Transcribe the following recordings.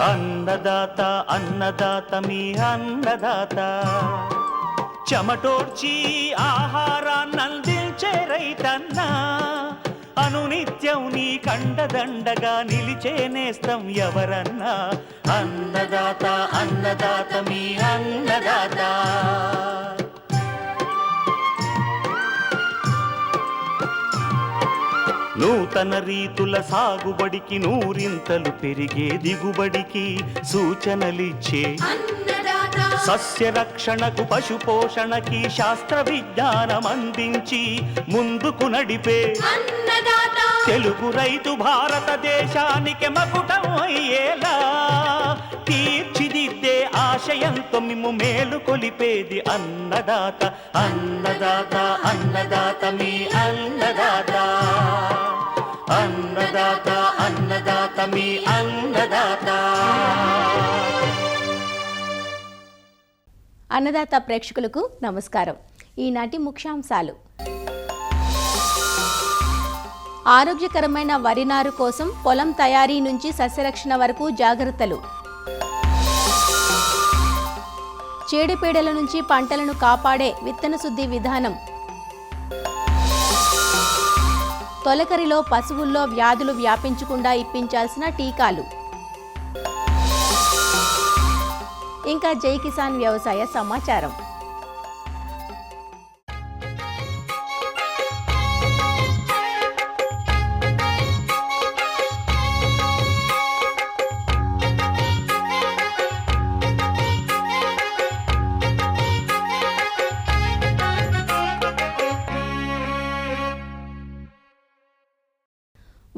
అన్నదాత అన్నదాత మీ అన్నదాత చెమటోడ్చి ఆహారాన్నందించే రైతన్న అనునిత్యం నీ కండదండగా నిలిచే నేస్తం ఎవరన్నా అన్నదాత అన్నదాత మీ అన్నదాత. నూతన రీతుల సాగుబడికి నూరింతలు పెరిగే దిగుబడికి సూచనలిచ్చే సస్య రక్షణకు పశు పోషణకి శాస్త్ర విజ్ఞానం అందించి ముందుకు నడిపే తెలుగు రైతు భారతదేశానికి మకుటం అయ్యేలా తీర్చిదిద్దే ఆశయంతో మిమ్ము మేలు కొలిపేది అన్నదాత అన్నదాత అన్నదాత మీ అన్నదాత అన్నదాత అన్నదాత మీ అన్నదాత. అన్నదాత ప్రేక్షకులకు నమస్కారం. ఈనాటి ముఖ్యాంశాలు: ఆరోగ్యకరమైన వరి నారు కోసం పొలం తయారీ నుంచి సస్యరక్షణ వరకు జాగ్రత్తలు, చీడపీడల నుంచి పంటలను కాపాడే విత్తన శుద్ధి విధానం, తొలకరిలో పశువుల్లో వ్యాధులు వ్యాపించకుండా ఇప్పించాల్సిన టీకాలు, ఇంకా జై కిసాన్ వ్యవసాయ సమాచారం.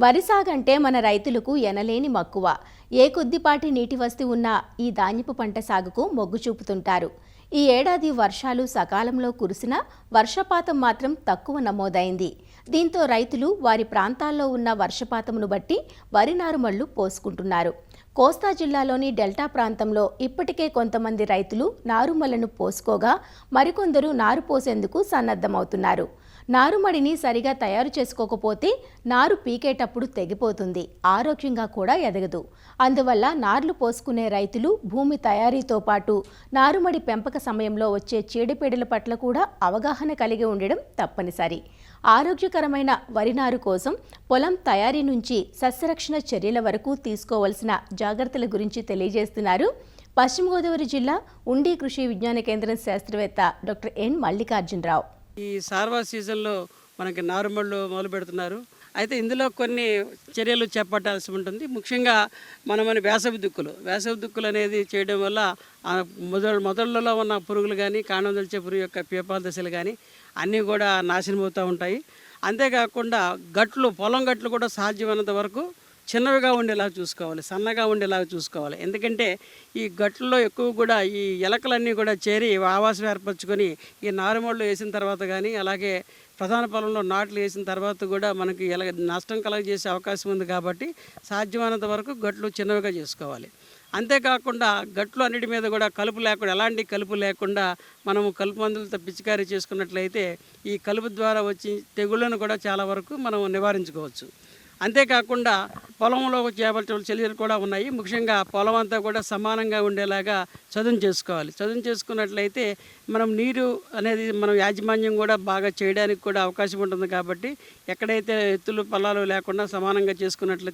వరి సాగంటే మన రైతులకు ఎనలేని మక్కువ. ఏ కొద్దిపాటి నీటి వస్తు ఉన్నా ఈ ధాన్యపు పంట సాగుకు మొగ్గు చూపుతుంటారు. ఈ ఏడాది వర్షాలు సకాలంలో కురిసినా వర్షపాతం మాత్రం తక్కువ నమోదైంది. దీంతో రైతులు వారి ప్రాంతాల్లో ఉన్న వర్షపాతమును బట్టి వరి నారుమళ్లు పోసుకుంటున్నారు. కోస్తా జిల్లాలోని డెల్టా ప్రాంతంలో ఇప్పటికే కొంతమంది రైతులు నారుమళ్లను పోసుకోగా మరికొందరు నారు పోసేందుకు సన్నద్ధమవుతున్నారు. నారుమడిని సరిగా తయారు చేసుకోకపోతే నారు పీకేటప్పుడు తెగిపోతుంది, ఆరోగ్యంగా కూడా ఎదగదు. అందువల్ల నార్లు పోసుకునే రైతులు భూమి తయారీతో పాటు నారుమడి పెంపక సమయంలో వచ్చే చీడపీడల పట్ల కూడా అవగాహన కలిగి ఉండడం తప్పనిసరి. ఆరోగ్యకరమైన వరి నారు కోసం పొలం తయారీ నుంచి సస్యరక్షణ చర్యల వరకు తీసుకోవాల్సిన జాగ్రత్తల గురించి తెలియజేస్తున్నారు పశ్చిమ గోదావరి జిల్లా ఉండి కృషి విజ్ఞాన కేంద్రం శాస్త్రవేత్త డాక్టర్ ఎన్ మల్లికార్జునరావు. ఈ సార్వా సీజన్లో మనకి నారుమళ్ళు మొదలు పెడుతున్నారు. అయితే ఇందులో కొన్ని చర్యలు చేపట్టాల్సి ఉంటుంది. ముఖ్యంగా మన వేసవి దుక్కులు అనేది చేయడం వల్ల మొదళ్ళలో ఉన్న పురుగులు కానీ కాండం దొలిచే పురుగు యొక్క పీపాల దశలు కానీ అన్నీ కూడా నాశనం అవుతూ ఉంటాయి. అంతేకాకుండా పొలం గట్లు కూడా సాధ్యమైనంత వరకు చిన్నవిగా ఉండేలా చూసుకోవాలి, సన్నగా ఉండేలా చూసుకోవాలి. ఎందుకంటే ఈ గట్లలో ఎక్కువ కూడా ఈ ఎలకలన్నీ కూడా చేరి ఆవాసం ఏర్పరచుకొని ఈ నారుమళ్ళు వేసిన తర్వాత కానీ అలాగే ప్రధాన పొలంలో నాట్లు వేసిన తర్వాత కూడా మనకి నష్టం కలగజేసే అవకాశం ఉంది. కాబట్టి సాధ్యమైనంత వరకు గట్లు చిన్నవిగా చేసుకోవాలి. అంతేకాకుండా గట్లు అన్నిటి మీద కూడా ఎలాంటి కలుపు లేకుండా మనము కలుపు మందులతో పిచికారీ చేసుకున్నట్లయితే ఈ కలుపు ద్వారా వచ్చి తెగుళ్ళను కూడా చాలా వరకు మనం నివారించుకోవచ్చు. అంతేకాకుండా పొలంలో చేపట్టిన చర్యలు కూడా ఉన్నాయి. ముఖ్యంగా పొలం అంతా కూడా సమానంగా ఉండేలాగా చదును చేసుకోవాలి. చదును చేసుకున్నట్లయితే మనం నీరు అనేది మనం యాజమాన్యం కూడా బాగా చేయడానికి కూడా అవకాశం ఉంటుంది. కాబట్టి ఎక్కడైతే ఎత్తులు పల్లాలు లేకుండా సమానంగా చేసుకున్నట్లు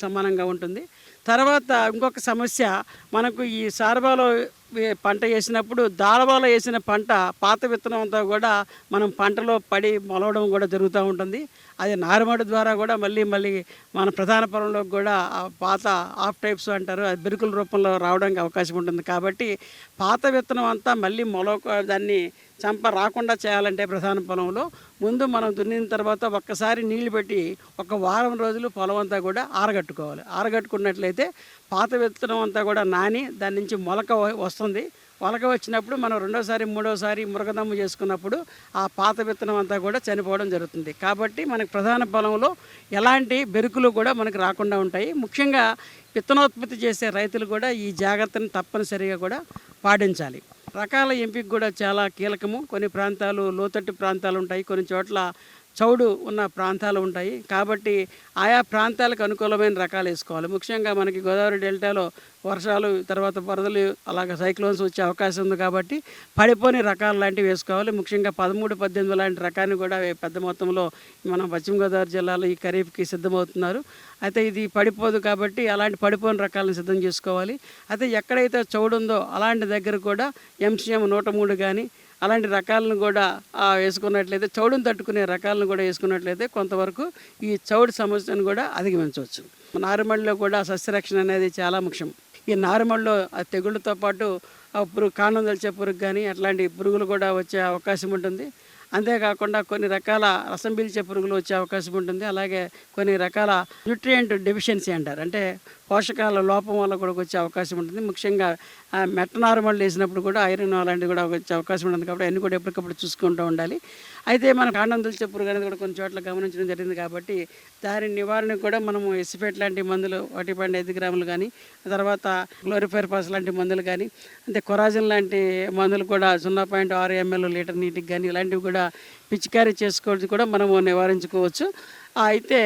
సమానంగా ఉంటుంది. తర్వాత ఇంకొక సమస్య, మనకు ఈ సార్వాలో పంట వేసినప్పుడు దాళవాలో వేసిన పంట పాత విత్తనం అంతా కూడా మనం పంటలో పడి మొలవడం కూడా జరుగుతూ ఉంటుంది. అది నారుమడి ద్వారా కూడా మళ్ళీ మన ప్రధాన పొలంలో కూడా పాత ఆఫ్ టైప్స్ అంటారు, అది బెరుకుల రూపంలో రావడానికి అవకాశం ఉంటుంది. కాబట్టి పాత విత్తనం అంతా మళ్ళీ దాన్ని చంప రాకుండా చేయాలంటే ప్రధాన పొలంలో ముందు మనం దున్నిన తర్వాత ఒక్కసారి నీళ్లు పెట్టి ఒక వారం రోజులు పొలం అంతా కూడా ఆరగట్టుకోవాలి. ఆరగట్టుకున్నట్లయితే పాత విత్తనం అంతా కూడా నాని దాని నుంచి మొలక వస్తుంది. మొలక వచ్చినప్పుడు మనం రెండోసారి మూడోసారి మురగదమ్ము చేసుకున్నప్పుడు ఆ పాత విత్తనం అంతా కూడా చనిపోవడం జరుగుతుంది. కాబట్టి మనకు ప్రధాన పొలంలో ఎలాంటి బెరుకులు కూడా మనకు రాకుండా ఉంటాయి. ముఖ్యంగా విత్తనోత్పత్తి చేసే రైతులు కూడా ఈ జాగ్రత్తను తప్పనిసరిగా కూడా పాటించాలి. రకాల ఎంపిక కూడా చాలా కీలకము. కొన్ని ప్రాంతాలు లోతట్టు ప్రాంతాలు ఉంటాయి, కొన్ని చోట్ల చౌడు ఉన్న ప్రాంతాలు ఉంటాయి. కాబట్టి ఆయా ప్రాంతాలకు అనుకూలమైన రకాలు వేసుకోవాలి. ముఖ్యంగా మనకి గోదావరి డెల్టాలో వర్షాలు, తర్వాత వరదలు, అలాగే సైక్లోన్స్ వచ్చే అవకాశం ఉంది. కాబట్టి పడిపోని రకాలు లాంటివి వేసుకోవాలి. ముఖ్యంగా 13, 18 లాంటి రకాన్ని కూడా పెద్ద మొత్తంలో మనం పశ్చిమ గోదావరి జిల్లాలో ఈ ఖరీఫ్కి సిద్ధమవుతున్నారు. అయితే ఇది పడిపోదు కాబట్టి అలాంటి పడిపోని రకాలను సిద్ధం చేసుకోవాలి. అయితే ఎక్కడైతే చౌడు ఉందో అలాంటి దగ్గర కూడా MCM 103 కానీ అలాంటి రకాలను కూడా వేసుకున్నట్లయితే, చౌడును తట్టుకునే రకాలను కూడా వేసుకున్నట్లయితే కొంతవరకు ఈ చౌడు సమస్యను కూడా అధిగమించవచ్చు. నారుమడిలో కూడా సస్యరక్షణ అనేది చాలా ముఖ్యం. ఈ నారుమడిలో ఆ తెగుళ్ళతో పాటు కాండం దల్చే పురుగు కానీ అట్లాంటి పురుగులు కూడా వచ్చే అవకాశం ఉంటుంది. అంతేకాకుండా కొన్ని రకాల రసం పీల్చే పురుగులు వచ్చే అవకాశం ఉంటుంది. అలాగే కొన్ని రకాల న్యూట్రియంట్ డెఫిషియన్సీ అంటారు, అంటే పోషకాల లోపం వల్ల కూడా వచ్చే అవకాశం ఉంటుంది. ముఖ్యంగా మెట్ట నారుమళ్ళు వేసినప్పుడు కూడా ఐరన్ అలాంటివి కూడా వచ్చే అవకాశం ఉంటుంది. కాబట్టి అన్నీ కూడా ఎప్పటికప్పుడు చూసుకుంటూ ఉండాలి. అయితే మన కాండం దల్చే పురుగు అనేది కూడా కొన్ని చోట్ల గమనించడం జరిగింది. కాబట్టి దాని నివారణకు కూడా మనము ఎసిఫేట్ లాంటి మందులు 1.5 గ్రాములు కానీ, తర్వాత క్లోరిఫైర్పాస్ లాంటి మందులు కానీ, అంటే కొరాజిన్ లాంటి మందులు కూడా 0.6 ml లీటర్ నీటికి కానీ ఇలాంటివి కూడా పిచికారీ చేసుకోవచ్చు, కూడా మనము నివారించుకోవచ్చు. అయితే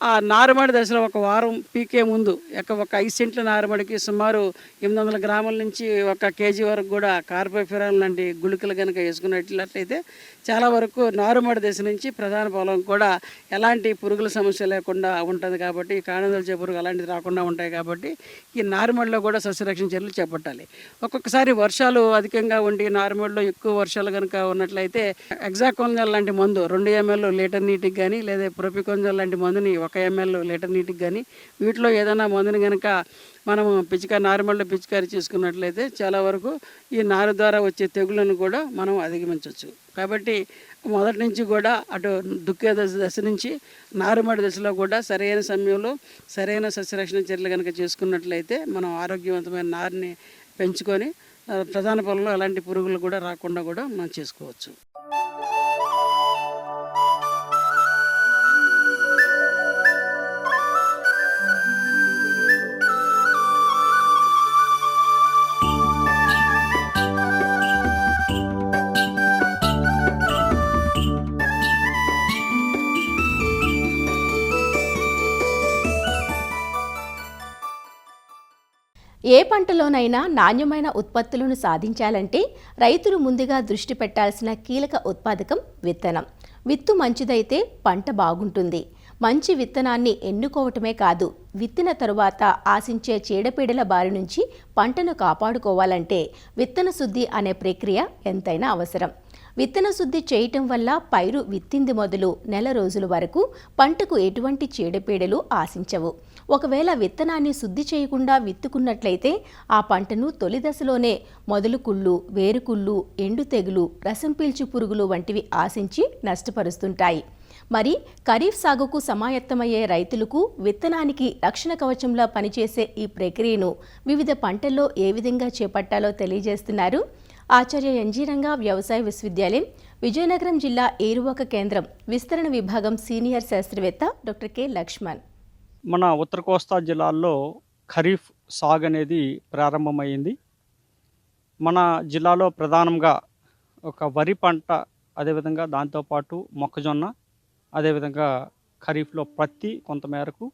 ఆ నారుమడి దశలో ఒక వారం పీకే ముందు ఒక 5 సెంట్ల నారుమడికి సుమారు 800 గ్రాముల నుంచి 1 కేజీ వరకు కూడా కార్బోఫిరాన్ లాంటి గుళికలు కనుక వేసుకున్నట్లయితే చాలా వరకు నారుమడి దశ నుంచి ప్రధాన పొలం కూడా ఎలాంటి పురుగుల సమస్య లేకుండా ఉంటుంది. కాబట్టి కాండం దల్చే పురుగు అలాంటిది రాకుండా ఉంటాయి. కాబట్టి ఈ నారుమడిలో కూడా సస్యరక్షణ చర్యలు చేపట్టాలి. ఒక్కొక్కసారి వర్షాలు అధికంగా ఉండి నారుమడిలో ఎక్కువ వర్షాలు కనుక ఉన్నట్లయితే ఎగ్జాకోన్జాల్ లాంటి మందు 2 ml లీటర్ నీటికి కానీ, లేదా ప్రొపికోన్జాల్ లాంటి మందుని 1 ml లీటర్ నీటికి కానీ, వీటిలో ఏదైనా మందుని కనుక మనము నారుమడిలో పిచికారీ చేసుకున్నట్లయితే చాలా వరకు ఈ నారు ద్వారా వచ్చే తెగుళ్ళను కూడా మనం అధిగమించవచ్చు. కాబట్టి మొదటి నుంచి కూడా అటు దుక్కే దశ నుంచి నారుమడి దశలో కూడా సరైన సమయంలో సరైన సస్యరక్షణ చర్యలు కనుక చేసుకున్నట్లయితే మనం ఆరోగ్యవంతమైన నారుని పెంచుకొని ప్రధాన పొలంలో అలాంటి పురుగులు కూడా రాకుండా కూడా మనం చేసుకోవచ్చు. ఏ పంటలోనైనా నాణ్యమైన ఉత్పత్తులను సాధించాలంటే రైతులు ముందుగా దృష్టి పెట్టాల్సిన కీలక ఉత్పాదకం విత్తనం. విత్తు మంచిదైతే పంట బాగుంటుంది. మంచి విత్తనాన్ని ఎన్నుకోవటమే కాదు, విత్తిన తరువాత ఆశించే చీడపీడల బారి నుంచి పంటను కాపాడుకోవాలంటే విత్తన శుద్ధి అనే ప్రక్రియ ఎంతైనా అవసరం. విత్తన శుద్ధి చేయటం వల్ల పైరు విత్తింది మొదలు నెల రోజుల వరకు పంటకు ఎటువంటి చీడపీడలు ఆశించవు. ఒకవేళ విత్తనాన్ని శుద్ధి చేయకుండా విత్తుకున్నట్లయితే ఆ పంటను తొలి దశలోనే మొదలు కుళ్ళు, వేరుకుళ్ళు, ఎండు తెగులు, రసం పీల్చు పురుగులు వంటివి ఆశించి నష్టపరుస్తుంటాయి. మరి ఖరీఫ్ సాగుకు సమాయత్తమయ్యే రైతులకు విత్తనానికి రక్షణ కవచంలా పనిచేసే ఈ ప్రక్రియను వివిధ పంటల్లో ఏ విధంగా చేపట్టాలో తెలియజేస్తున్నారు ఆచార్య ఎన్జీ రంగా వ్యవసాయ విశ్వవిద్యాలయం, విజయనగరం జిల్లా ఏరువాక కేంద్రం విస్తరణ విభాగం సీనియర్ శాస్త్రవేత్త డాక్టర్ కె లక్ష్మణ్. మన ఉత్తర కోస్తా జిల్లాల్లో ఖరీఫ్ సాగు అనేది ప్రారంభమైంది. మన జిల్లాలో ప్రధానంగా ఒక వరి పంట, అదేవిధంగా దాంతోపాటు మొక్కజొన్న, అదేవిధంగా ఖరీఫ్లో పత్తి కొంతమేరకు,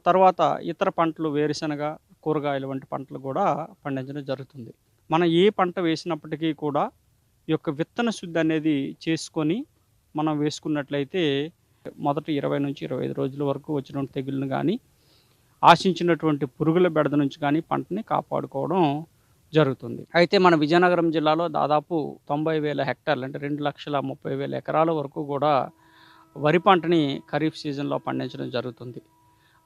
తర్వాత ఇతర పంటలు వేరుశనగ, కూరగాయలు వంటి పంటలు కూడా పండించడం జరుగుతుంది. మనం ఏ పంట వేసినప్పటికీ కూడా ఈ యొక్క విత్తన శుద్ధి అనేది చేసుకొని మనం వేసుకున్నట్లయితే మొదటి 20 నుంచి 25 రోజుల వరకు వచ్చినటువంటి తెగుళ్ళను కానీ, ఆశించినటువంటి పురుగుల బెడద నుంచి కానీ పంటని కాపాడుకోవడం జరుగుతుంది. అయితే మన విజయనగరం జిల్లాలో దాదాపు 90,000 హెక్టార్లు, అంటే 2,30,000 ఎకరాల వరకు కూడా వరి పంటని ఖరీఫ్ సీజన్లో పండించడం జరుగుతుంది.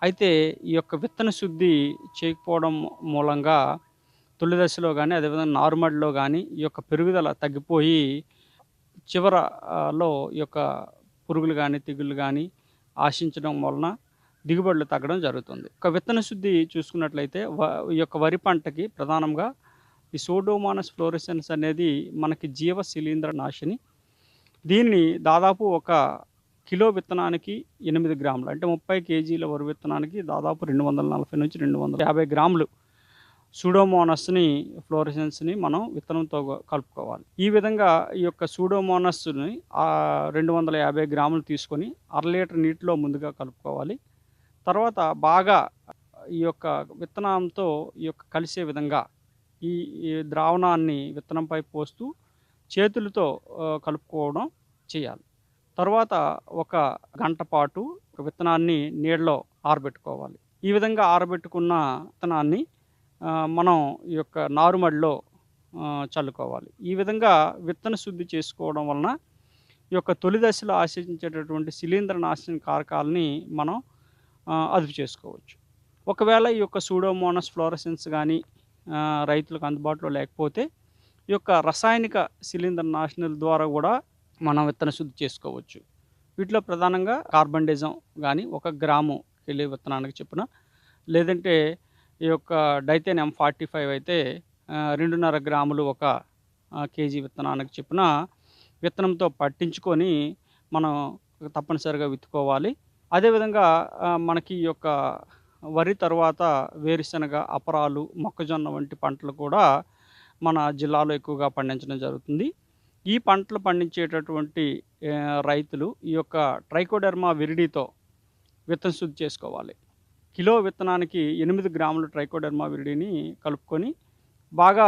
అయితే ఈ యొక్క విత్తన శుద్ధి చేయకపోవడం మూలంగా తొలి దశలో కానీ, అదేవిధంగా నారుమడిలో కానీ ఈ యొక్క పెరుగుదల తగ్గిపోయి చివరలో ఈ యొక్క పురుగులు కానీ, తెగుళ్ళు కానీ ఆశించడం వలన దిగుబడులు తగ్గడం జరుగుతుంది. ఒక విత్తన శుద్ధి చూసుకున్నట్లయితే ఈ యొక్క వరి పంటకి ప్రధానంగా ఈ సూడోమోనాస్ ఫ్లోరెసెన్స్ అనేది మనకి జీవ శిలీంద్ర నాశిని. దీన్ని దాదాపు 1 కిలో విత్తనానికి 8 గ్రాములు, అంటే 30 కేజీల వరి విత్తనానికి దాదాపు 240 నుంచి 250 గ్రాములు సూడోమోనస్ని ఫ్లోరెసెన్స్ని మనం విత్తనంతో కలుపుకోవాలి. ఈ విధంగా ఈ యొక్క సూడోమోనస్ని 250 గ్రాములు తీసుకొని 1/2 లీటర్ నీటిలో ముందుగా కలుపుకోవాలి. తర్వాత బాగా ఈ యొక్క విత్తనంతో ఈ యొక్క కలిసే విధంగా ఈ ద్రావణాన్ని విత్తనంపై పోస్తూ చేతులతో కలుపుకోవడం చేయాలి. తర్వాత ఒక గంట పాటు విత్తనాన్ని నీడలో ఆరబెట్టుకోవాలి. ఈ విధంగా ఆరబెట్టుకున్న విత్తనాన్ని మనం ఈ యొక్క నారుమడిలో చల్లుకోవాలి. ఈ విధంగా విత్తన శుద్ధి చేసుకోవడం వలన ఈ యొక్క తొలి దశలో ఆశించేటటువంటి శిలీంద్రనాశన కారకాలని మనం అదుపు చేసుకోవచ్చు. ఒకవేళ ఈ యొక్క సూడోమోనస్ ఫ్లోరెసెన్స్ కానీ రైతులకు అందుబాటులో లేకపోతే ఈ యొక్క రసాయనిక శిలీంద్రనాశనుల ద్వారా కూడా మనం విత్తన శుద్ధి చేసుకోవచ్చు. వీటిలో ప్రధానంగా కార్బండిజం కానీ 1 గ్రాము కిలో విత్తనానికి చొప్పున, లేదంటే ఈ యొక్క డైథేన్ M45 అయితే 2.5 గ్రాములు 1 కేజీ విత్తనానికి చొప్పున విత్తనంతో పట్టించుకొని మనం తప్పనిసరిగా విత్తుకోవాలి. అదేవిధంగా మనకి ఈ యొక్క వరి తర్వాత వేరుశనగ, అపరాలు, మొక్కజొన్న వంటి పంటలు కూడా మన జిల్లాలో ఎక్కువగా పండించడం జరుగుతుంది. ఈ పంటలు పండించేటటువంటి రైతులు ఈ యొక్క ట్రైకోడెర్మా విరిడితో విత్తన శుద్ధి చేసుకోవాలి. కిలో విత్తనానికి 8 గ్రాముల ట్రైకోడెర్మా విరిడిని కలుపుకొని బాగా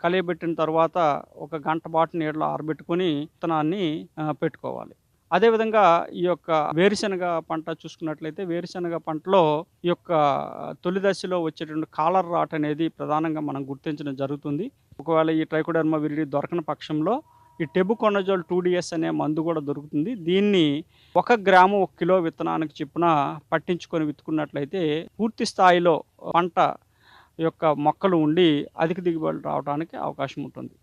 కలియబెట్టిన తర్వాత 1 గంట పాటు నీడలో ఆరబెట్టుకొని విత్తనాన్ని పెట్టుకోవాలి. అదేవిధంగా ఈ యొక్క వేరుశనగ పంట చూసుకున్నట్లయితే వేరుశనగ పంటలో ఈ యొక్క తొలి దశలో వచ్చేటువంటి కాలర్ రాట్ అనేది ప్రధానంగా మనం గుర్తించడం జరుగుతుంది. ఒకవేళ ఈ ట్రైకోడెర్మా విరిడి దొరకని పక్షంలో ఈ టెబుకొనజోల్ 2DS అనే మందు కూడా దొరుకుతుంది. దీన్ని 1 గ్రాము 1 కిలో విత్తనానికి చొప్పున పట్టించుకొని విత్తుకున్నట్లయితే పూర్తి స్థాయిలో పంట యొక్క మొక్కలు ఉండి అధిక దిగుబడి రావడానికి అవకాశం ఉంటుంది.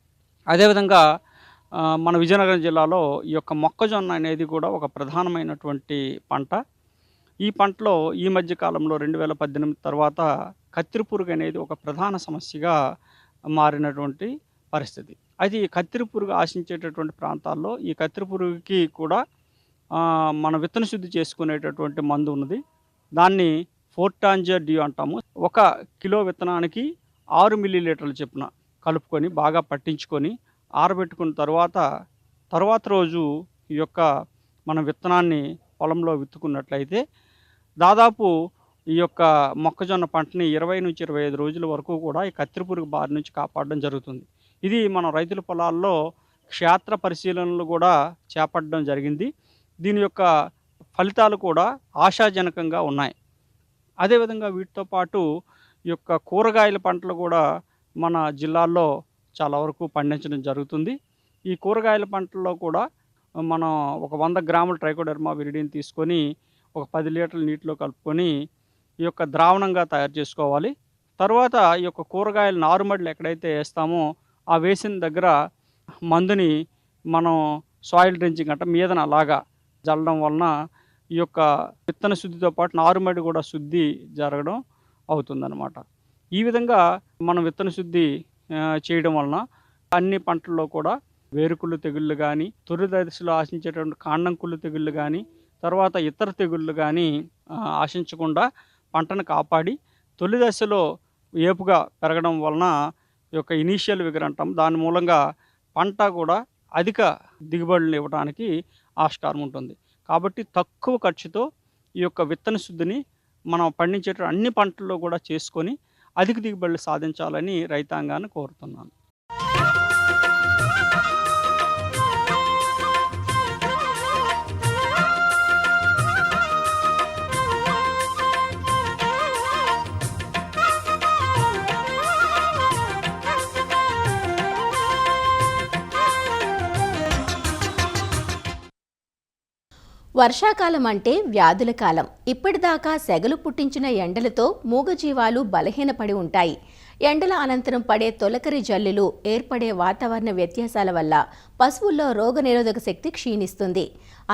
అదేవిధంగా మన విజయనగరం జిల్లాలో ఈ యొక్క మొక్కజొన్న అనేది కూడా ఒక ప్రధానమైనటువంటి పంట. ఈ పంటలో ఈ మధ్య కాలంలో 2018 తర్వాత కత్తిరి పురుగు అనేది ఒక ప్రధాన సమస్యగా మారినటువంటి పరిస్థితి. అది కత్తిరి పురుగు ఆశించేటటువంటి ప్రాంతాల్లో ఈ కత్తిరి పురుగుకి కూడా మన విత్తన శుద్ధి చేసుకునేటటువంటి మందు ఉన్నది. దాన్ని ఫోర్టాంజర్ డ్యూ అంటాము. 1 కిలో విత్తనానికి 6 మిల్లీలీటర్ల చొప్పున కలుపుకొని బాగా పట్టించుకొని ఆరబెట్టుకున్న తర్వాత రోజు ఈ యొక్క మన విత్తనాన్ని పొలంలో విత్తుకున్నట్లయితే దాదాపు ఈ యొక్క మొక్కజొన్న పంటని 20 నుంచి 25 రోజుల వరకు కూడా ఈ కత్తిరి పురుగు బారి నుంచి కాపాడడం జరుగుతుంది. ఇది మన రైతుల పొలాల్లో క్షేత్ర పరిశీలనలు కూడా చేపట్టడం జరిగింది. దీని యొక్క ఫలితాలు కూడా ఆశాజనకంగా ఉన్నాయి. అదేవిధంగా వీటితో పాటు ఈ యొక్క కూరగాయల పంటలు కూడా మన జిల్లాల్లో చాలా వరకు పండించడం జరుగుతుంది. ఈ కూరగాయల పంటల్లో కూడా మనం ఒక 100 గ్రాముల ట్రైకోడెర్మా విరిడిని తీసుకొని ఒక 10 లీటర్ల నీటిలో కలుపుకొని ఈ యొక్క ద్రావణంగా తయారు చేసుకోవాలి. తర్వాత ఈ యొక్క కూరగాయల నారుమడులు ఎక్కడైతే వేస్తామో ఆ వేసిన దగ్గర మందుని మనం సాయిల్ డ్రెంచింగ్ అంటే మీదన అలాగా జల్లడం వలన ఈ యొక్క విత్తన శుద్ధితో పాటు నారుమడి కూడా శుద్ధి జరగడం అవుతుందన్నమాట. ఈ విధంగా మనం విత్తన శుద్ధి చేయడం వలన అన్ని పంటల్లో కూడా వేరుకుళ్ళు తెగుళ్ళు కానీ, తొలి దశలో ఆశించేటువంటి కాండం కుళ్ళు తెగుళ్ళు కానీ, తర్వాత ఇతర తెగుళ్ళు కానీ ఆశించకుండా పంటను కాపాడి తొలి దశలో ఏపుగా పెరగడం వలన ఈ యొక్క ఇనీషియల్ విగర్ అంటాం. దాని మూలంగా పంట కూడా అధిక దిగుబడులు ఇవ్వడానికి ఆస్కారం ఉంటుంది. కాబట్టి తక్కువ ఖర్చుతో ఈ యొక్క విత్తన శుద్ధిని మనం పండించేటువంటి అన్ని పంటల్లో కూడా చేసుకొని అధిక దిగుబడులు సాధించాలని రైతాంగాన్ని కోరుతున్నాను. వర్షాకాలం అంటే వ్యాధుల కాలం. ఇప్పటిదాకా సెగలు పుట్టించిన ఎండలతో మూగజీవాలు బలహీనపడి ఉంటాయి. ఎండల అనంతరం పడే తొలకరి జల్లులు, ఏర్పడే వాతావరణ వ్యత్యాసాల వల్ల పశువుల్లో రోగనిరోధక శక్తి క్షీణిస్తుంది.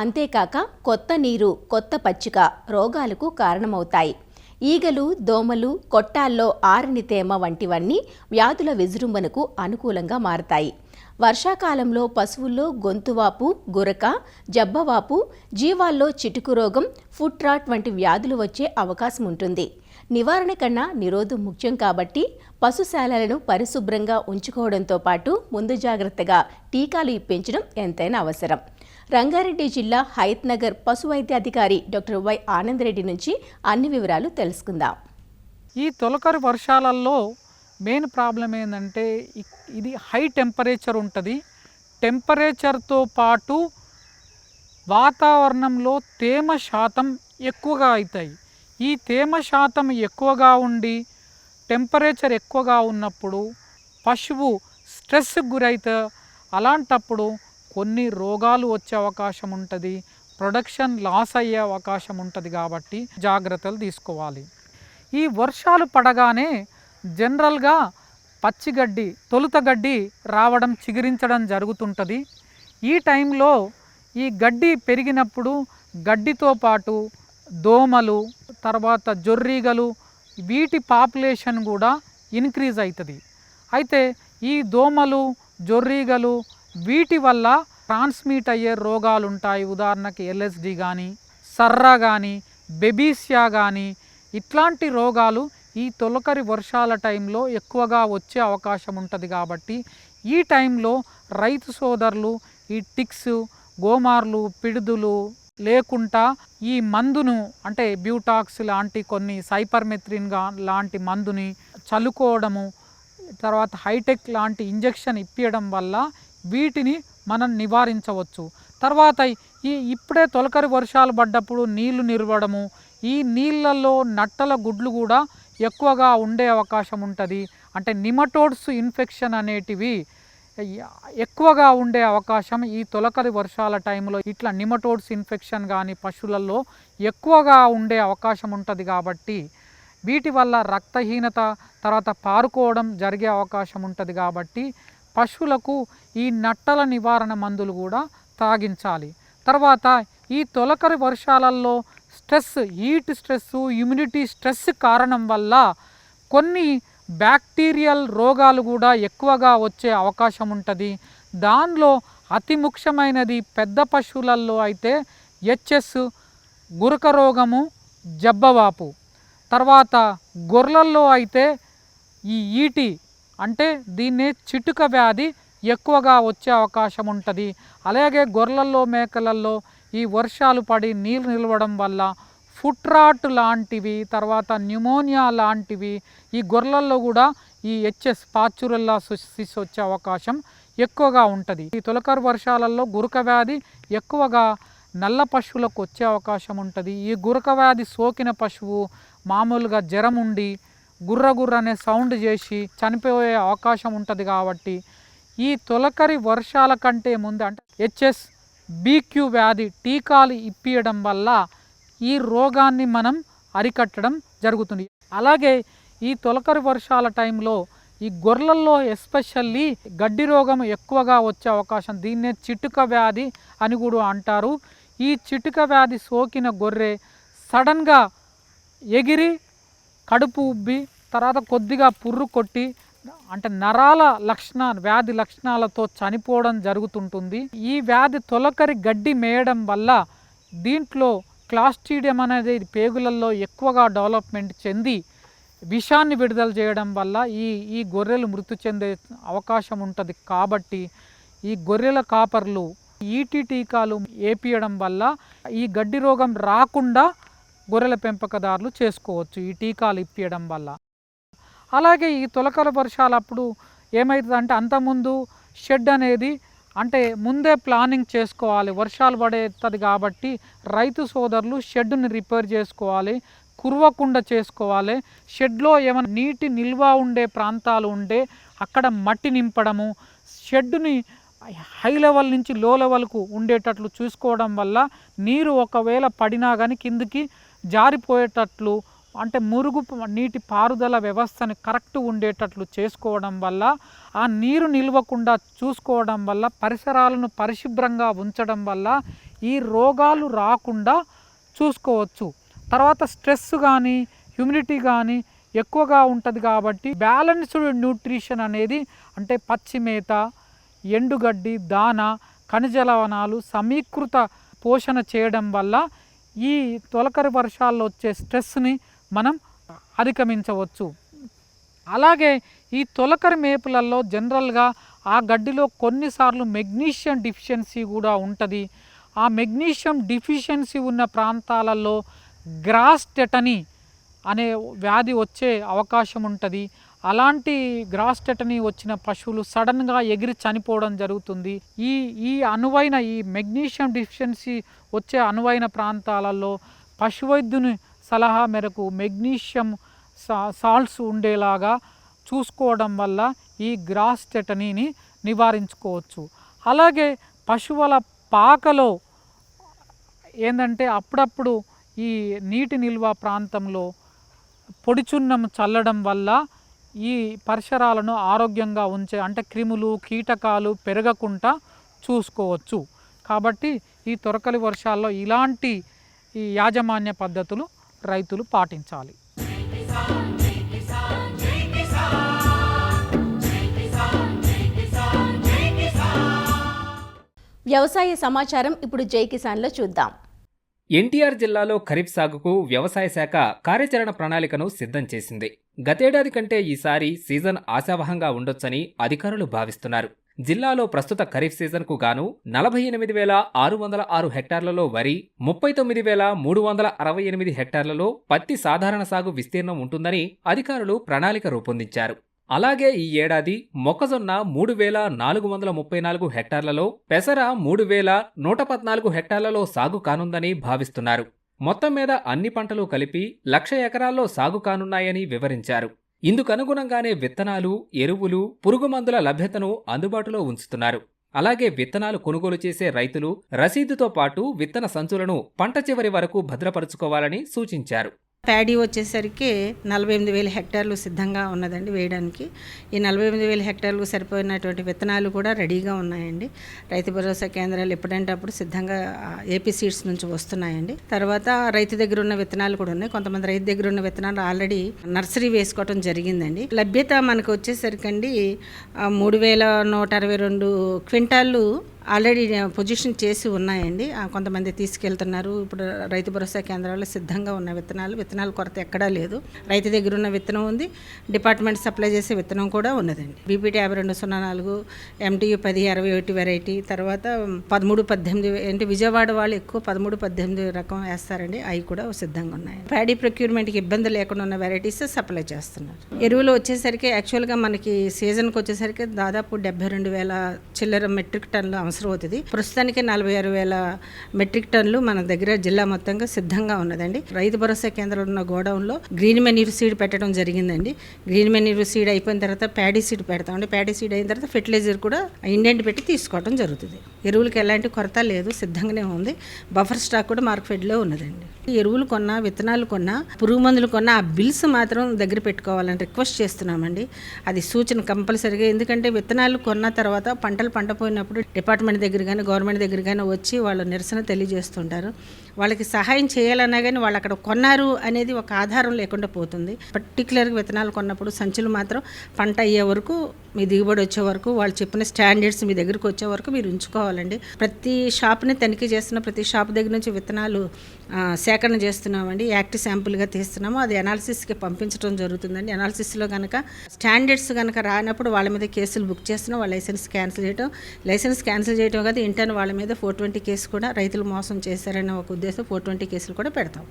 అంతేకాక కొత్త నీరు, కొత్త పచ్చిక రోగాలకు కారణమవుతాయి. ఈగలు, దోమలు, కొట్టాల్లో ఆరని తేమ వంటివన్నీ వ్యాధుల విజృంభణకు అనుకూలంగా మారతాయి. వర్షాకాలంలో పశువుల్లో గొంతువాపు, గురక, జబ్బవాపు, జీవాల్లో చిటుకు రోగం, ఫుట్ రాట్ వంటి వ్యాధులు వచ్చే అవకాశం ఉంటుంది. నివారణ కన్నా నిరోధం ముఖ్యం కాబట్టి పశుశాలలను పరిశుభ్రంగా ఉంచుకోవడంతో పాటు ముందు జాగ్రత్తగా టీకాలు ఇప్పించడం ఎంతైనా అవసరం. రంగారెడ్డి జిల్లా హయత్ నగర్ పశు వైద్యాధికారి డాక్టర్ వై ఆనందరెడ్డి నుంచి అన్ని వివరాలు తెలుసుకుందాం. ఈ తొలకరి వర్షాలలో మెయిన్ ప్రాబ్లం ఏంటంటే ఇది హై టెంపరేచర్ ఉంటుంది. టెంపరేచర్తో పాటు వాతావరణంలో తేమ శాతం ఎక్కువగా అవుతాయి. ఈ తేమ శాతం ఎక్కువగా ఉండి టెంపరేచర్ ఎక్కువగా ఉన్నప్పుడు పశువు స్ట్రెస్కి గురైతే అలాంటప్పుడు కొన్ని రోగాలు వచ్చే అవకాశం ఉంటుంది, ప్రొడక్షన్ లాస్ అయ్యే అవకాశం ఉంటుంది. కాబట్టి జాగ్రత్తలు తీసుకోవాలి. ఈ వర్షాలు పడగానే జనరల్గా పచ్చిగడ్డి, తొలుత గడ్డి రావడం, చిగురించడం జరుగుతుంటుంది. ఈ టైంలో ఈ గడ్డి పెరిగినప్పుడు గడ్డితో పాటు దోమలు, తర్వాత జొర్రీగలు, వీటి పాపులేషన్ కూడా ఇంక్రీజ్ అవుతుంది. అయితే ఈ దోమలు, జొర్రీగలు వీటి వల్ల ట్రాన్స్మిట్ అయ్యే రోగాలు ఉంటాయి. ఉదాహరణకి ఎల్ఎస్డి కానీ, సర్రా కానీ, బెబీసియా కానీ ఇట్లాంటి రోగాలు ఈ తొలకరి వర్షాల టైంలో ఎక్కువగా వచ్చే అవకాశం ఉంటుంది. కాబట్టి ఈ టైంలో రైతు సోదరులు ఈ టిక్స్, గోమార్లు, పిడుదులు లేకుండా ఈ మందును అంటే బ్యూటాక్స్ లాంటి కొన్ని సైపర్మెథ్రిన్ లాంటి మందుని చల్లుకోవడము, తర్వాత హైటెక్ లాంటి ఇంజెక్షన్ ఇప్పించడం వల్ల వీటిని మనం నివారించవచ్చు. తర్వాత ఇప్పుడే తొలకరి వర్షాలు పడ్డప్పుడు నీళ్లు నిలవడము, ఈ నీళ్ళల్లో నట్టల గుడ్లు కూడా ఎక్కువగా ఉండే అవకాశం ఉంటుంది. అంటే నిమటోడ్స్ ఇన్ఫెక్షన్ అనేటివి ఎక్కువగా ఉండే అవకాశం ఈ తొలకరి వర్షాల టైంలో ఇట్లా నిమటోడ్స్ ఇన్ఫెక్షన్ కానీ పశువులలో ఎక్కువగా ఉండే అవకాశం ఉంటుంది. కాబట్టి వీటి వల్ల రక్తహీనత, తర్వాత పారుకోవడం జరిగే అవకాశం ఉంటుంది. కాబట్టి పశువులకు ఈ నట్టల నివారణ మందులు కూడా తాగించాలి. తర్వాత ఈ తొలకరి వర్షాలలో stress, heat stress, immunity stress కారణం వల్ల కొన్ని బ్యాక్టీరియల్ రోగాలు కూడా ఎక్కువగా వచ్చే అవకాశం ఉంటుంది. దానిలో అతి ముఖ్యమైనది పెద్ద పశువులలో అయితే హెచ్ఎస్, గురక రోగము, జబ్బవాపు. తర్వాత గొర్రెల్లో అయితే ఈ ఈటి అంటే దీన్నే చిటుక వ్యాధి ఎక్కువగా వచ్చే అవకాశం ఉంటుంది. అలాగే గొర్రెల్లో, మేకలలో ఈ వర్షాలు పడి నీళ్ళు నిలవడం వల్ల ఫుట్ రాట్ లాంటివి, తర్వాత న్యూమోనియా లాంటివి ఈ గొర్రెల్లో కూడా ఈ హెచ్ఎస్, పాచురెల్లాసిస్ వచ్చే అవకాశం ఎక్కువగా ఉంటుంది. ఈ తొలకరి వర్షాలలో గురక వ్యాధి ఎక్కువగా నల్ల పశువులకు వచ్చే అవకాశం ఉంటుంది. ఈ గురక వ్యాధి సోకిన పశువు మామూలుగా జ్వరం ఉండి గుర్ర అనే సౌండ్ చేసి చనిపోయే అవకాశం ఉంటుంది. కాబట్టి ఈ తొలకరి వర్షాల కంటే ముందు అంటే హెచ్ఎస్, బీక్యూ వ్యాధి టీకాలు ఇప్పించడం వల్ల ఈ రోగాన్ని మనం అరికట్టడం జరుగుతుంది. అలాగే ఈ తొలకరి వర్షాల టైంలో ఈ గొర్రెల్లో ఎస్పెషల్లీ గడ్డి రోగం ఎక్కువగా వచ్చే అవకాశం, దీన్నే చిటుక వ్యాధి అని కూడా అంటారు. ఈ చిటుక వ్యాధి సోకిన గొర్రె సడన్గా ఎగిరి కడుపు ఉబ్బి తర్వాత కొద్దిగా పుర్రు కొట్టి అంటే నరాల వ్యాధి లక్షణాలతో చనిపోవడం జరుగుతుంటుంది. ఈ వ్యాధి తొలకరి గడ్డి మేయడం వల్ల దీంట్లో క్లాస్ట్రీడియం అనేది పేగులలో ఎక్కువగా డెవలప్మెంట్ చెంది విషాన్ని విడుదల చేయడం వల్ల ఈ గొర్రెలు మృతి చెందే అవకాశం ఉంటుంది. కాబట్టి ఈ గొర్రెల కాపర్లు ఈటీ టీకాలు వేపించడం వల్ల ఈ గడ్డి రోగం రాకుండా గొర్రెల పెంపకదారులు చేసుకోవచ్చు ఈ టీకాలు ఇప్పించడం వల్ల. అలాగే ఈ తొలకరి వర్షాలప్పుడు ఏమవుతుందంటే అంతకుముందు షెడ్ అనేది అంటే ముందే ప్లానింగ్ చేసుకోవాలి. వర్షాలు పడేస్తుంది కాబట్టి రైతు సోదరులు షెడ్ని రిపేర్ చేసుకోవాలి, కురవకుండా చేసుకోవాలి. షెడ్లో ఏమైనా నీటి నిల్వ ఉండే ప్రాంతాలు ఉంటే అక్కడ మట్టి నింపడము, షెడ్ని హై లెవెల్ నుంచి లో లెవెల్కు ఉండేటట్లు చూసుకోవడం వల్ల నీరు ఒకవేళ పడినా కానీ కిందికి జారిపోయేటట్లు అంటే మురుగు నీటి పారుదల వ్యవస్థని కరెక్ట్ ఉండేటట్లు చేసుకోవడం వల్ల, ఆ నీరు నిల్వకుండా చూసుకోవడం వల్ల, పరిసరాలను పరిశుభ్రంగా ఉంచడం వల్ల ఈ రోగాలు రాకుండా చూసుకోవచ్చు. తర్వాత స్ట్రెస్ కానీ హ్యూమిడిటీ కానీ ఎక్కువగా ఉంటుంది. కాబట్టి బ్యాలెన్స్డ్ న్యూట్రిషన్ అనేది అంటే పచ్చి మేత, ఎండుగడ్డి, దాన, ఖనిజ లవణాలు సమీకృత పోషణ చేయడం వల్ల ఈ తొలకరి వర్షాల్లో వచ్చే స్ట్రెస్ని మనం అధిగమించవచ్చు. అలాగే ఈ తొలకరి మేపులలో జనరల్గా ఆ గడ్డిలో కొన్నిసార్లు మెగ్నీషియం డిఫిషియన్సీ కూడా ఉంటుంది. ఆ మెగ్నీషియం డిఫిషియన్సీ ఉన్న ప్రాంతాలలో గ్రాస్ టెటనీ అనే వ్యాధి వచ్చే అవకాశం ఉంటుంది. అలాంటి గ్రాస్ టెటనీ వచ్చిన పశువులు సడన్గా ఎగిరి చనిపోవడం జరుగుతుంది. ఈ అనువైన ఈ మెగ్నీషియం డిఫిషియన్సీ వచ్చే అనువైన ప్రాంతాలలో పశువైద్యుని సలహా మేరకు మెగ్నీషియం సాల్ట్స్ ఉండేలాగా చూసుకోవడం వల్ల ఈ గ్రాస్ టెటనీని నివారించుకోవచ్చు. అలాగే పశువుల పాకలో ఏంటంటే అప్పుడప్పుడు ఈ నీటి నిల్వ ప్రాంతంలో పొడిచున్నం చల్లడం వల్ల ఈ పరిసరాలను ఆరోగ్యంగా ఉంచే అంటే క్రిములు, కీటకాలు పెరగకుండా చూసుకోవచ్చు. కాబట్టి ఈ తొలకరి వర్షాల్లో ఇలాంటి ఈ యాజమాన్య పద్ధతులు రైతులు పాటించాలి. వ్యవసాయ సమాచారం ఇప్పుడు జై కిసాన్లో చూద్దాం. ఎన్టీఆర్ జిల్లాలో ఖరీఫ్ సాగుకు వ్యవసాయ శాఖ కార్యాచరణ ప్రణాళికను సిద్ధం చేసింది. గతేడాది కంటే ఈసారి సీజన్ ఆశావహంగా ఉండొచ్చని అధికారులు భావిస్తున్నారు. జిల్లాలో ప్రస్తుత ఖరీఫ్ సీజన్కు గాను 48,606 హెక్టార్లలో వరి, 39,368 హెక్టార్లలో పత్తి సాధారణ సాగు విస్తీర్ణం ఉంటుందని అధికారులు ప్రణాళిక రూపొందించారు. అలాగే ఈ ఏడాది మొక్కజొన్న 3,434 హెక్టార్లలో, పెసర 3,114 హెక్టార్లలో సాగు కానుందని భావిస్తున్నారు. మొత్తం మీద అన్ని పంటలు కలిపి 1,00,000 ఎకరాల్లో సాగు కానున్నాయని వివరించారు. ఇందుకనుగుణంగానే విత్తనాలు, ఎరువులు, పురుగుమందుల లభ్యతను అందుబాటులో ఉంచుతున్నారు. అలాగే విత్తనాలు కొనుగోలు చేసే రైతులు రసీదుతో పాటు విత్తన సంచులను పంట చివరి వరకు భద్రపరుచుకోవాలని సూచించారు. ప్యాడీ వచ్చేసరికి 48,000 హెక్టార్లు సిద్ధంగా ఉన్నదండి వేయడానికి. ఈ 48,000 హెక్టార్లు సరిపోయినటువంటి విత్తనాలు కూడా రెడీగా ఉన్నాయండి. రైతు భరోసా కేంద్రాలు ఎప్పుడంటే అప్పుడు సిద్ధంగా ఏపీ సీడ్స్ నుంచి వస్తున్నాయండి. తర్వాత రైతు దగ్గర ఉన్న విత్తనాలు కూడా ఉన్నాయి. కొంతమంది రైతు దగ్గర ఉన్న విత్తనాలు ఆల్రెడీ నర్సరీ వేసుకోవడం జరిగిందండి. లభ్యత మనకు వచ్చేసరికండి 3,162 క్వింటాళ్ళు ఆల్రెడీ పొజిషన్ చేసి ఉన్నాయండి. కొంతమంది తీసుకెళ్తున్నారు. ఇప్పుడు రైతు భరోసా కేంద్రాల్లో సిద్ధంగా ఉన్న విత్తనాల కొరత ఎక్కడా లేదు. రైతు దగ్గర ఉన్న విత్తనం ఉంది, డిపార్ట్మెంట్ సప్లై చేసే విత్తనం కూడా ఉన్నదండి. బీపీటీ 5204, MTU 1021 వెరైటీ, తర్వాత 1318 అంటే విజయవాడ వాళ్ళు ఎక్కువ 1318 రకం వేస్తారండి. అవి కూడా సిద్ధంగా ఉన్నాయి. ప్యాడీ ప్రొక్యూర్మెంట్కి ఇబ్బంది లేకుండా ఉన్న వెరైటీస్ సప్లై చేస్తున్నారు. ఎరువులు వచ్చేసరికి యాక్చువల్గా మనకి సీజన్కి వచ్చేసరికి దాదాపు 72,000 చిల్లర మెట్రిక్ టన్నులు అవసరం అవుతుంది. ప్రస్తుతానికి 46,000 మెట్రిక్ టన్నులు మన దగ్గర జిల్లా మొత్తంగా సిద్ధంగా ఉన్నదండి. రైతు భరోసా కేంద్రంలో ఉన్న గోడౌన్లో గ్రీన్ మెన్యూర్ సీడ్ పెట్టడం జరిగిందండి. గ్రీన్ మెన్యూర్ సీడ్ అయిపోయిన తర్వాత ప్యాడీ సీడ్ పెడతామండి. ప్యాడీ సీడ్ అయిన తర్వాత ఫెర్టిలైజర్ కూడా ఇండెంట్ పెట్టి తీసుకోవడం జరుగుతుంది. ఎరువులకి ఎలాంటి కొరత లేదు, సిద్ధంగానే ఉంది. బఫర్ స్టాక్ కూడా మార్కెట్లో ఉన్నదండి. ఎరువులు కొన్నా, విత్తనాలు కొన్నా, పురుగు మందులు కొన్నా ఆ బిల్స్ మాత్రం దగ్గర పెట్టుకోవాలని రిక్వెస్ట్ చేస్తున్నామండి. అది సూచన కంపల్సరీగా. ఎందుకంటే విత్తనాలు కొన్న తర్వాత పంట పోయినప్పుడు డిపార్ట్మెంట్ దగ్గర కానీ గవర్నమెంట్ దగ్గర కానీ వచ్చి వాళ్ళు నిరసన తెలియజేస్తుంటారు. వాళ్ళకి సహాయం చేయాలన్నా కానీ వాళ్ళు అక్కడ కొన్నారు అనేది ఒక ఆధారం లేకుండా పోతుంది. పర్టికులర్గా విత్తనాలు కొన్నప్పుడు సంచులు మాత్రం పంట అయ్యే వరకు, మీ దిగుబడి వచ్చే వరకు, వాళ్ళు చెప్పిన స్టాండర్డ్స్ మీ దగ్గరకు వచ్చే వరకు మీరు ఉంచుకోవాలండి. ప్రతి షాప్ని తనిఖీ చేస్తున్న ప్రతి షాప్ దగ్గర నుంచి విత్తనాలు సేకరణ చేస్తున్నామండి. యాక్టివ్ శాంపుల్గా తీస్తున్నాము. అది అనాలిసిస్కి పంపించడం జరుగుతుందండి. అనాలిసిస్లో కనుక స్టాండర్డ్స్ కనుక రానప్పుడు వాళ్ళ మీద కేసులు బుక్ చేస్తున్నాం. వాళ్ళ లైసెన్స్ క్యాన్సిల్ చేయడం కాదు, ఇంటర్న్ వాళ్ళ మీద 420 కేసు కూడా రైతులు మోసం చేశారన్న ఒక ఉద్దేశం 420 కేసులు కూడా పెడతాం.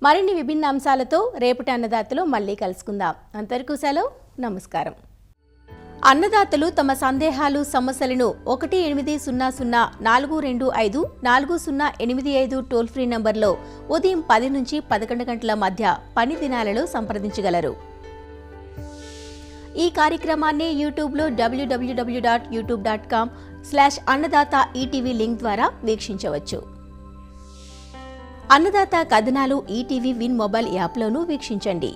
మరిన్ని విభిన్న అంశాలతో రేపటి అన్నదాతలో మళ్ళీ కలుసుకుందాం. అంతవరకు సెలవు, నమస్కారం. అన్నదాతలు తమ సందేహాలు, సమస్యలను 1800-425-4085 టోల్ ఫ్రీ నంబర్లో ఉదయం 10 నుంచి 11 గంటల మధ్య పని దినాలలో సంప్రదించగలరు. ఈ కార్యక్రమాన్ని యూట్యూబ్లో www.youtube.com/అన్నదాత ఈటీవీ లింక్ ద్వారా వీక్షించవచ్చు. అన్నదాత కథనాలు ఈటీవీ విన్ మొబైల్ యాప్లోనూ వీక్షించండి.